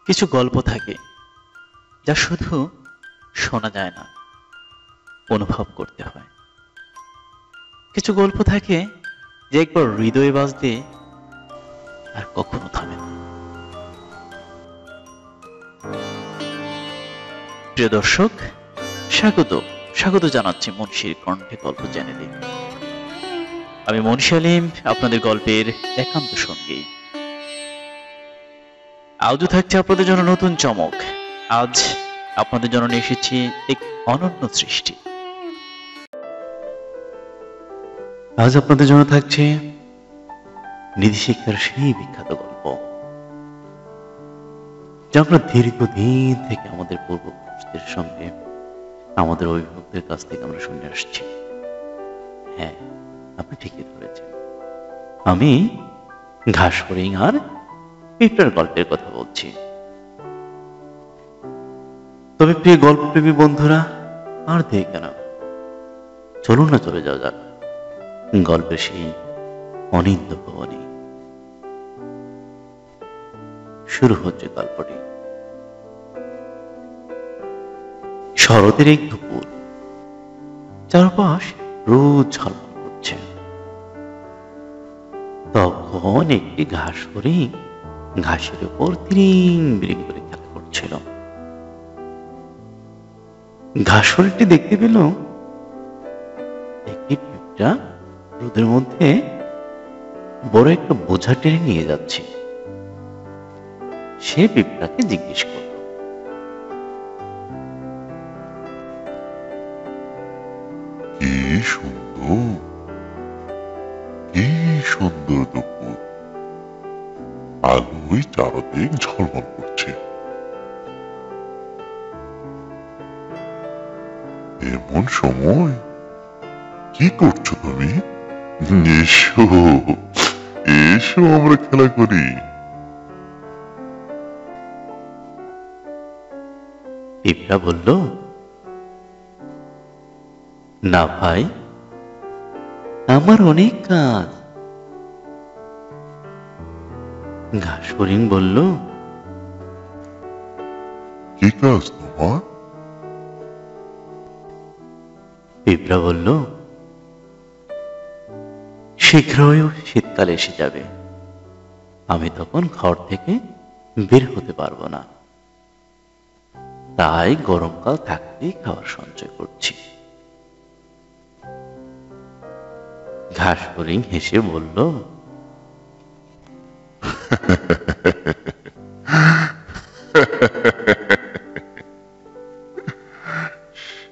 কিছু গল্প থাকে যা শুধু শোনা যায় না, অনুভব করতে হয়। কিছু গল্প থাকে যে একবার হৃদয়ে বাজতে আর কখনো থামে না। প্রিয় দর্শক, স্বাগত স্বাগত জানাচ্ছি মুন্সির কণ্ঠে গল্প চ্যানেলে। আমি মুন্সি আলিম, আপনাদের গল্পের একান্ত সঙ্গী। আজও থাকছে আপনাদের জন্য নতুন চমক। আজ আপনাদের জন্য নিয়ে এসেছি এক অনন্য সৃষ্টি। আজ আপনাদের জন্য থাকছে নীতিশিক্ষার সেই বিখ্যাত গল্প, যা আমরা দীর্ঘদিন থেকে আমাদের পূর্বপুরুষদের সঙ্গে, আমাদের অভিভাবকদের কাছ থেকে আমরা শুনে আসছি। হ্যাঁ, আপনি ঠিকই ধরেছেন, আমি ঘাস হরিণ আর পিঁপড়ার গল্পের কথা বলছি। তবে প্রিয় গল্পপ্রেমী বন্ধুরা, আর দেরি কেন, চলুন না চলে যাওয়া যাক গল্পের সেই অনিন্দ ভবনে। শুরু হচ্ছে গল্পটি। শরতের এক দুপুর, চারপাশ রোদ ঝলমল করছে। তখন একটি ঘাস হরিণ ঘাসের উপর তিরিং বিরিং করে খেলা করছিল। ঘাস হরিণটি দেখতে পেল একটি পিঁপড়া রোদের মধ্যে বড় একটা বোঝা টেনে নিয়ে যাচ্ছে। সে পিঁপড়াকে জিজ্ঞেস করল, কি সুন্দর, কি সুন্দর দুপুর, আলোয় চারদিক ঝলমল করছে। এমন সময় কি করছো তুমি? এসো, এসো আমরা খেলা করি। পিঁপড়া বলল, না ভাই, আমার অনেক কাজ। ঘাস হরিণ বলল, কি কাজ তোমার? পিঁপড়া বলল, শীঘ্রই শীতকাল এসে যাবে, আমি তখন ঘর থেকে বের হতে পারবো না, তাই গরমকাল থাকতেই খাবার সঞ্চয় করছি। ঘাস হরিণ হেসে বলল,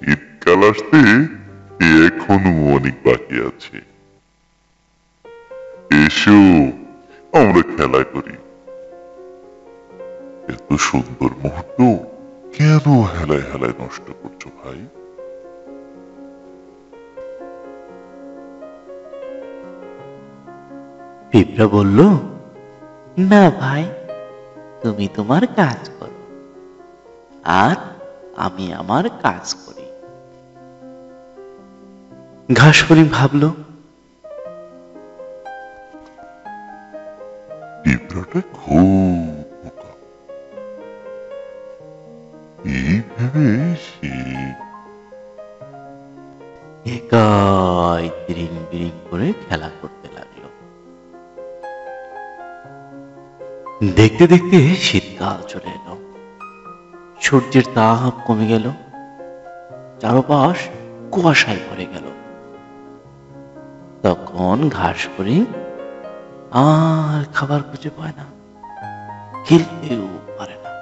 শীতকাল আসতে এখনো অনেক বাকি আছে। এসো আমরা খেলা করি। এত সুন্দর মুহূর্ত কেন হেলায় হেলায় নষ্ট করছো ভাই? পিঁপড়া বলল, না ভাই, তুমি তোমার কাজ করো আর আমি আমার কাজ করি। ঘাস হরিণ ভাবল, পিঁপড়াটা খুব বোকা। এই ভেবে সে একাই তিরিং বিরিং করে খেলা করতে লাগলো। দেখতে দেখতে শীতকাল চলে এলো। সূর্যের তাপ কমে গেল, চারপাশ কুয়াশায় ভরে গেল। তখন ঘাস হরিণ আর খাবার খুঁজে পায় না, খেলতেও পারে না।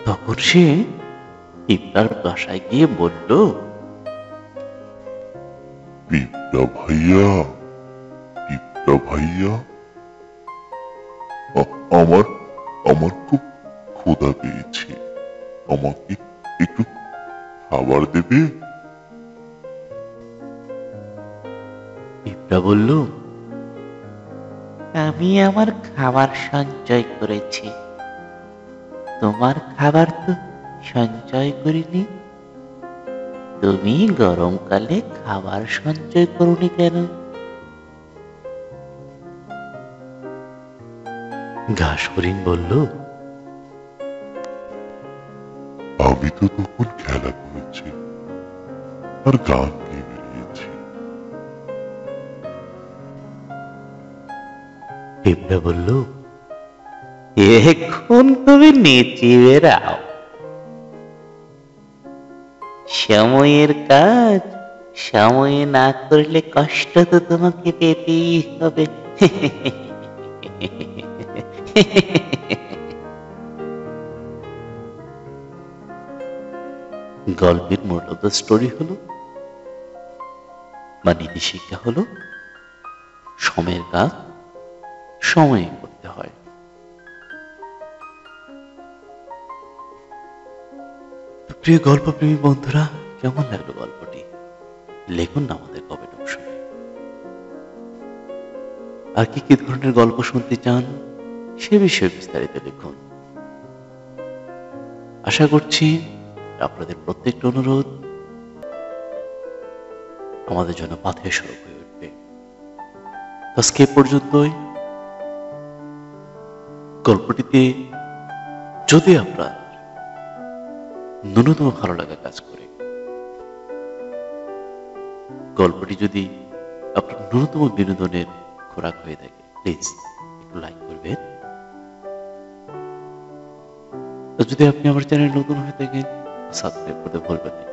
তখন সে পিঁপড়ার বাসায় গিয়ে বলল, পিঁপড়া ভাইয়া, পিঁপড়া ভাইয়া, আমার আমার খুব ক্ষুধা পেয়েছে, আমাকে একটু খাবার দেবে? পিঁপড়া বলল, আমি আমার খাবার সঞ্চয় করেছি, তোমার খাবার তো সঞ্চয় করিনি। তুমি গরমকালে খাবার সঞ্চয় করোনি কেন? ঘাস হরিণ বলল, আমি তো তখন খেলা করেছি আর গান গেয়ে বেরিয়েছি। পিঁপড়া বলল, এখন তুমি নেচে বেড়াও, সময়ের কাজ সময়ে না করলে কষ্ট তো তোমাকে পেতেই হবে। গল্পের মোরাল অফ দ্য স্টোরি হলো বা নীতি শিক্ষা হলো, সময়ের কাজ সময়ে করতে হয়। প্রিয় গল্পপ্রেমী বন্ধুরা, কেমন লাগলো গল্পটি? লিখুন না আমাদের কমেন্ট অপশনে। আর কি কি ধরনের গল্প শুনতে চান সে বিষয়ে বিস্তারিত লিখুন। আশা করছি আপনাদের প্রত্যেকটা অনুরোধ আমাদের জন্য পাথেয় স্বরূপ হয়ে উঠবে। আজকে পর্যন্তই। গল্পটিতে যদি আপনার ন্যূনতম ভালো লাগা কাজ করে, গল্পটি যদি আপনার ন্যূনতম বিনোদনের খোরাক হয়ে থাকে, প্লিজ একটু লাইক করবেন। আর যদি আপনি আমার চ্যানেল নতুন হয়ে থাকেন, সাবস্ক্রাইব করতে ভুলবেন না।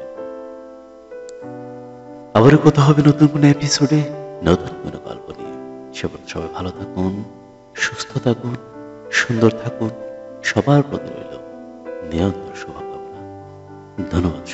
আবারও কথা হবে নতুন কোনো এপিসোডে, নতুন কোনো গল্প নিয়ে। সবাই ভালো থাকুন, সুস্থ থাকুন, সুন্দর থাকুন। সবার প্রতি রইল নিরন্তর শুভকামনা। ধন্যবাদ।